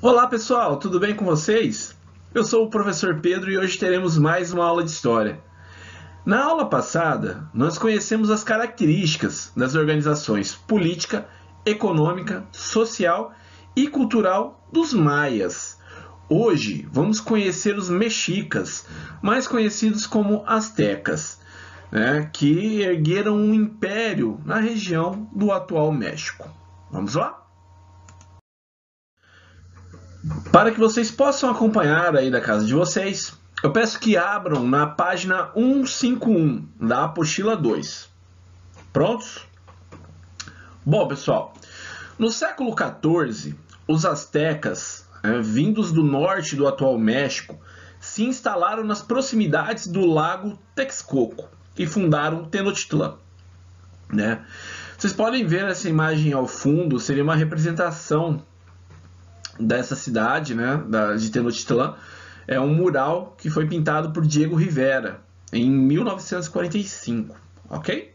Olá pessoal, tudo bem com vocês? Eu sou o professor Pedro e hoje teremos mais uma aula de história. Na aula passada, nós conhecemos as características das organizações política, econômica, social e cultural dos maias. Hoje vamos conhecer os mexicas, mais conhecidos como astecas, que ergueram um império na região do atual México. Vamos lá? Para que vocês possam acompanhar aí da casa de vocês, eu peço que abram na página 151 da apostila 2. Prontos? Bom, pessoal, no século XIV, os astecas, vindos do norte do atual México, se instalaram nas proximidades do lago Texcoco e fundaram Tenochtitlan. Vocês podem ver essa imagem ao fundo, seria uma representação dessa cidade, de Tenochtitlan. É um mural que foi pintado por Diego Rivera em 1945, ok?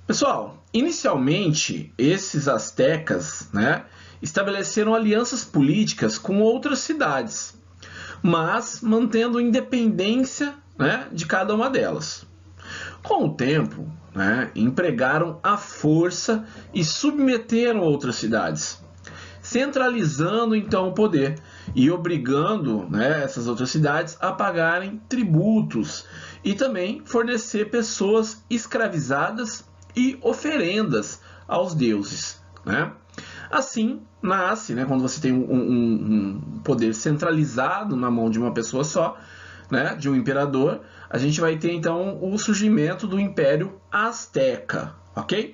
Pessoal, inicialmente esses astecas, estabeleceram alianças políticas com outras cidades, mas mantendo independência, de cada uma delas. Com o tempo, empregaram a força e submeteram outras cidades, centralizando então o poder e obrigando essas outras cidades a pagarem tributos e também fornecer pessoas escravizadas e oferendas aos deuses. Assim nasce, quando você tem um poder centralizado na mão de uma pessoa só, de um imperador, a gente vai ter então o surgimento do Império Azteca, ok?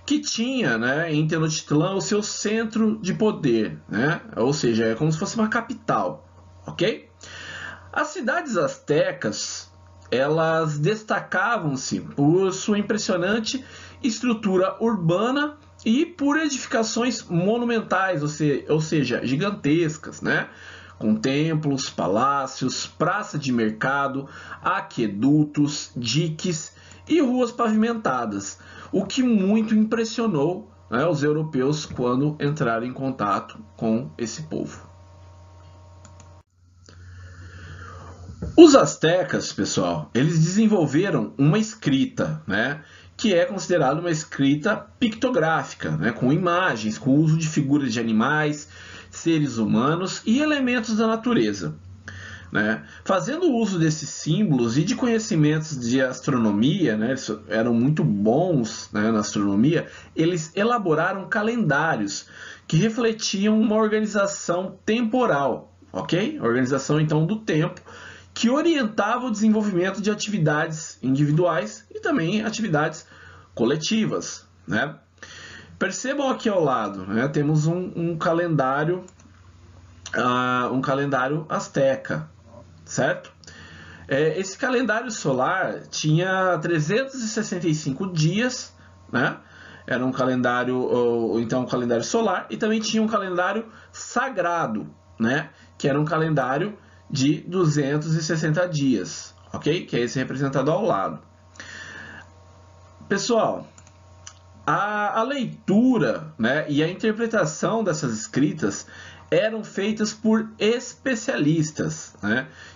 Que tinha, em Tenochtitlan, o seu centro de poder, ou seja, é como se fosse uma capital, ok? As cidades astecas, elas destacavam-se por sua impressionante estrutura urbana e por edificações monumentais, ou seja, gigantescas, com templos, palácios, praça de mercado, aquedutos, diques e ruas pavimentadas, o que muito impressionou os europeus quando entraram em contato com esse povo. Os astecas, pessoal, eles desenvolveram uma escrita, que é considerada uma escrita pictográfica, com imagens, com uso de figuras de animais, seres humanos e elementos da natureza. Fazendo uso desses símbolos e de conhecimentos de astronomia, eles eram muito bons na astronomia, eles elaboraram calendários que refletiam uma organização temporal, ok? Organização então do tempo, que orientava o desenvolvimento de atividades individuais e também atividades coletivas. Percebam aqui ao lado, temos um calendário asteca, certo? Esse calendário solar tinha 365 dias, era um calendário, então um calendário solar, e também tinha um calendário sagrado, que era um calendário de 260 dias, ok? Que é esse representado ao lado. Pessoal, a leitura, e a interpretação dessas escritas eram feitas por especialistas,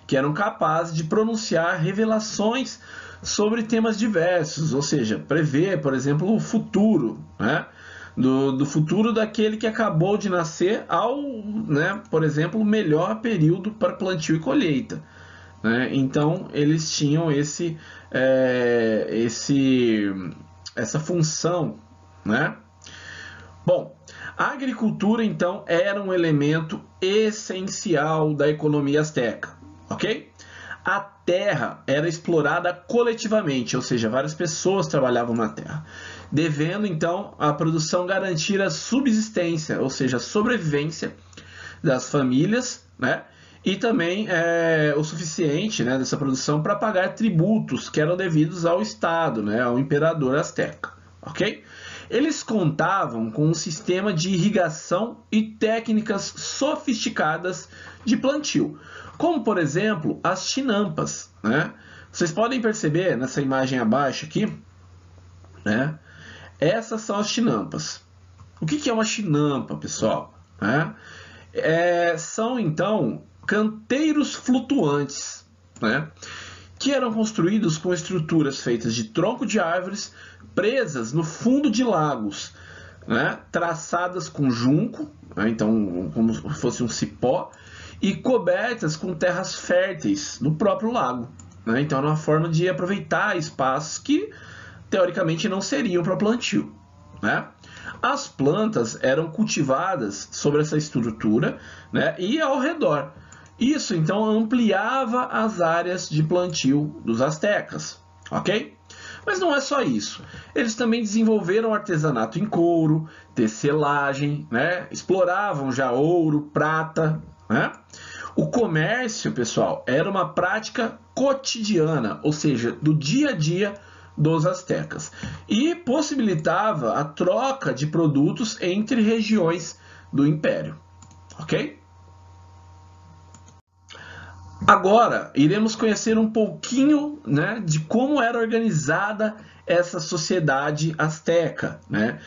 que eram capazes de pronunciar revelações sobre temas diversos, ou seja, prever, por exemplo, o futuro, do futuro daquele que acabou de nascer ao, por exemplo, o melhor período para plantio e colheita. Então, eles tinham essa função. Bom, a agricultura, então, era um elemento essencial da economia asteca, ok? A terra era explorada coletivamente, ou seja, várias pessoas trabalhavam na terra, devendo, então, a produção garantir a subsistência, ou seja, a sobrevivência das famílias, e também o suficiente dessa produção para pagar tributos que eram devidos ao Estado, ao imperador asteca, ok? Eles contavam com um sistema de irrigação e técnicas sofisticadas de plantio, como, por exemplo, as chinampas. Vocês podem perceber nessa imagem abaixo aqui, essas são as chinampas. O que é uma chinampa, pessoal? são então canteiros flutuantes, né, que eram construídos com estruturas feitas de tronco de árvores presas no fundo de lagos, né, traçadas com junco, né, então como se fosse um cipó, e cobertas com terras férteis no próprio lago, né, então era uma forma de aproveitar espaços que teoricamente não seriam para plantio, né. As plantas eram cultivadas sobre essa estrutura, né, e ao redor. Isso então ampliava as áreas de plantio dos astecas, ok? Mas não é só isso. Eles também desenvolveram artesanato em couro, tecelagem, né? Exploravam já ouro, prata, né? O comércio, pessoal, era uma prática cotidiana, ou seja, do dia a dia dos astecas, e possibilitava a troca de produtos entre regiões do império, ok? Agora, iremos conhecer um pouquinho, né, de como era organizada essa sociedade asteca, né?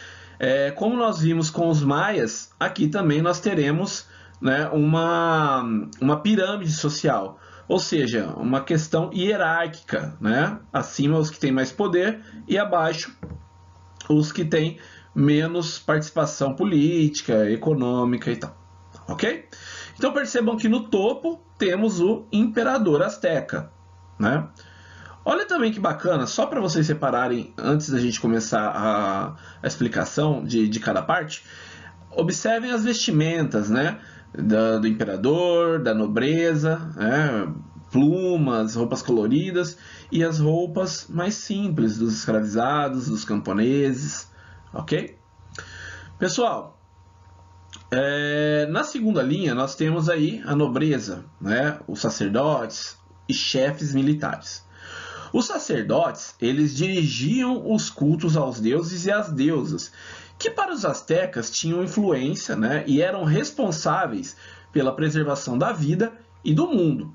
Como nós vimos com os maias, aqui também nós teremos, né, uma pirâmide social, ou seja, uma questão hierárquica, né? Acima os que têm mais poder e abaixo os que têm menos participação política, econômica e tal, ok? Então percebam que no topo temos o imperador asteca, né? Olha também que bacana, só para vocês separarem antes da gente começar a explicação de cada parte, observem as vestimentas, né? Do imperador, da nobreza, né? Plumas, roupas coloridas e as roupas mais simples dos escravizados, dos camponeses, ok? Pessoal, na segunda linha nós temos aí a nobreza, né? Os sacerdotes e chefes militares. Os sacerdotes, eles dirigiam os cultos aos deuses e às deusas, que para os astecas tinham influência, né, e eram responsáveis pela preservação da vida e do mundo.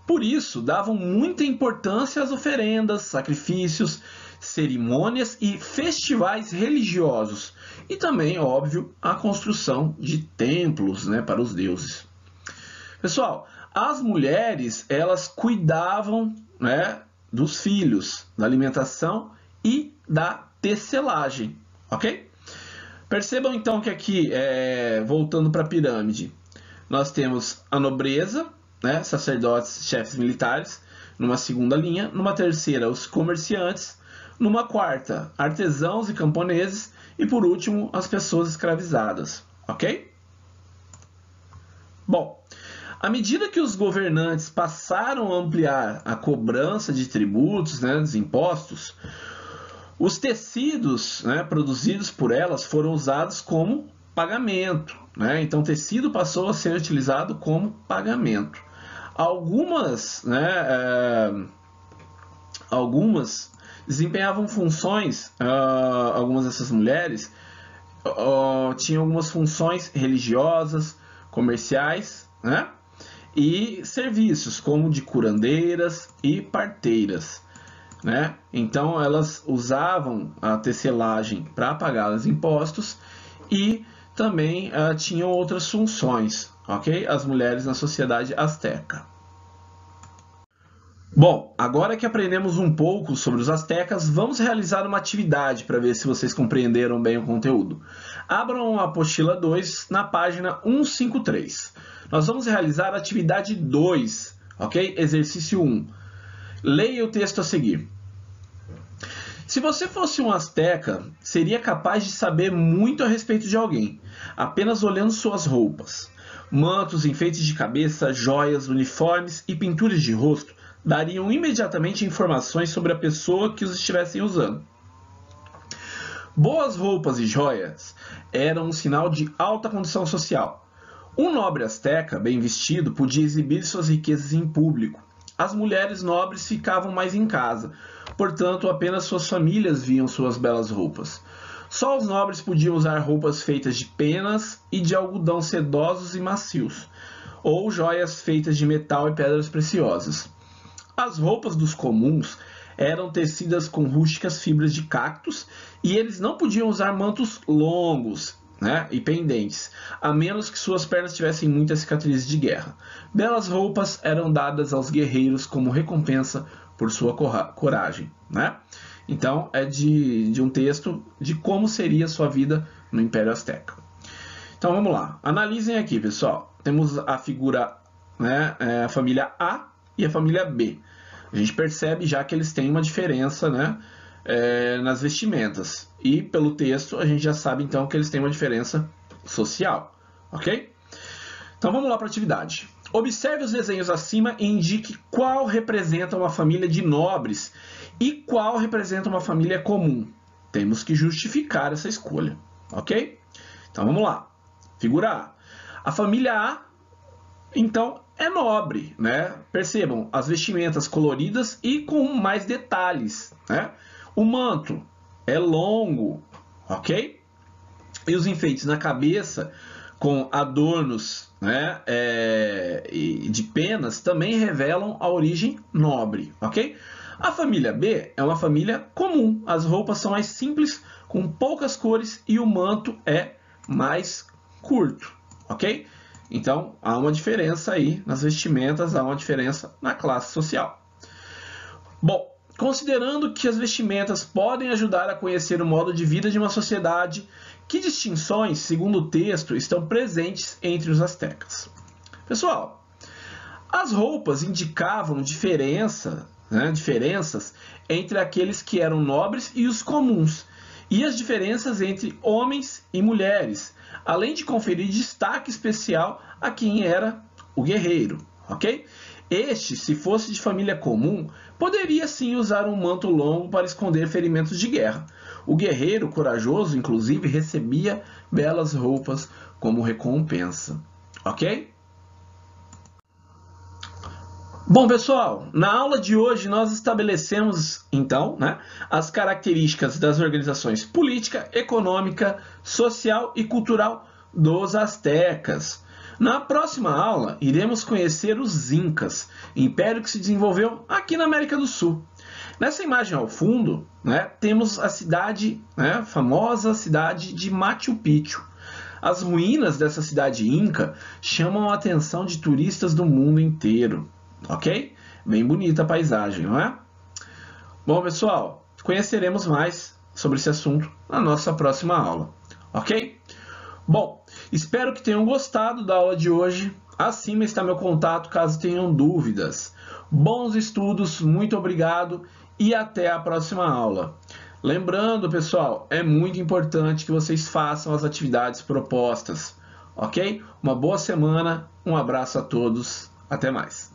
Por isso, davam muita importância às oferendas, sacrifícios, cerimônias e festivais religiosos, e também, óbvio, a construção de templos, né, para os deuses. Pessoal, as mulheres, elas cuidavam, né, dos filhos, da alimentação e da tecelagem, ok? Percebam então que aqui, voltando para a pirâmide, nós temos a nobreza, né, sacerdotes, chefes militares, numa segunda linha, numa terceira, os comerciantes, numa quarta, artesãos e camponeses, e por último, as pessoas escravizadas, ok? Bom, à medida que os governantes passaram a ampliar a cobrança de tributos, né, dos impostos, os tecidos, né, produzidos por elas foram usados como pagamento, né? Então, tecido passou a ser utilizado como pagamento. Algumas desempenhavam funções, algumas dessas mulheres tinham algumas funções religiosas, comerciais, né? E serviços como de curandeiras e parteiras, né? Então elas usavam a tecelagem para pagar os impostos e também tinham outras funções, ok? As mulheres na sociedade asteca. Bom, agora que aprendemos um pouco sobre os astecas, vamos realizar uma atividade para ver se vocês compreenderam bem o conteúdo. Abram a apostila 2 na página 153. Nós vamos realizar a atividade 2, ok? Exercício 1. Leia o texto a seguir. Se você fosse um asteca, seria capaz de saber muito a respeito de alguém, apenas olhando suas roupas. Mantos, enfeites de cabeça, joias, uniformes e pinturas de rosto dariam imediatamente informações sobre a pessoa que os estivessem usando. Boas roupas e joias eram um sinal de alta condição social. Um nobre asteca, bem vestido, podia exibir suas riquezas em público. As mulheres nobres ficavam mais em casa, portanto, apenas suas famílias viam suas belas roupas. Só os nobres podiam usar roupas feitas de penas e de algodão sedosos e macios, ou joias feitas de metal e pedras preciosas. As roupas dos comuns eram tecidas com rústicas fibras de cactos e eles não podiam usar mantos longos né, e pendentes, a menos que suas pernas tivessem muitas cicatrizes de guerra. Belas roupas eram dadas aos guerreiros como recompensa por sua coragem, né? Então, é de um texto de como seria a sua vida no Império Azteca. Então, vamos lá. Analisem aqui, pessoal. Temos a figura, né, a família A e a família B. A gente percebe já que eles têm uma diferença, né, nas vestimentas. E pelo texto a gente já sabe então que eles têm uma diferença social, ok? Então vamos lá para a atividade. Observe os desenhos acima e indique qual representa uma família de nobres e qual representa uma família comum. Temos que justificar essa escolha, ok? Então vamos lá. Figura A. A família A, então, é nobre, né? Percebam as vestimentas coloridas e com mais detalhes, né? O manto é longo, ok? E os enfeites na cabeça com adornos, né, de penas também revelam a origem nobre, ok? A família B é uma família comum. As roupas são mais simples, com poucas cores e o manto é mais curto, ok? Então, há uma diferença aí nas vestimentas, há uma diferença na classe social. Bom, considerando que as vestimentas podem ajudar a conhecer o modo de vida de uma sociedade, que distinções, segundo o texto, estão presentes entre os astecas? Pessoal, as roupas indicavam diferenças entre aqueles que eram nobres e os comuns, e as diferenças entre homens e mulheres, além de conferir destaque especial a quem era o guerreiro, ok? Este, se fosse de família comum, poderia sim usar um manto longo para esconder ferimentos de guerra. O guerreiro corajoso, inclusive, recebia belas roupas como recompensa, ok? Bom, pessoal, na aula de hoje nós estabelecemos, então, né, as características das organizações política, econômica, social e cultural dos astecas. Na próxima aula, iremos conhecer os Incas, império que se desenvolveu aqui na América do Sul. Nessa imagem ao fundo, né, temos a cidade, né, famosa cidade de Machu Picchu. As ruínas dessa cidade inca chamam a atenção de turistas do mundo inteiro. Ok? Bem bonita a paisagem, não é? Bom, pessoal, conheceremos mais sobre esse assunto na nossa próxima aula. Ok? Bom, espero que tenham gostado da aula de hoje. Acima está meu contato caso tenham dúvidas. Bons estudos, muito obrigado e até a próxima aula. Lembrando, pessoal, é muito importante que vocês façam as atividades propostas. Ok? Uma boa semana, um abraço a todos, até mais.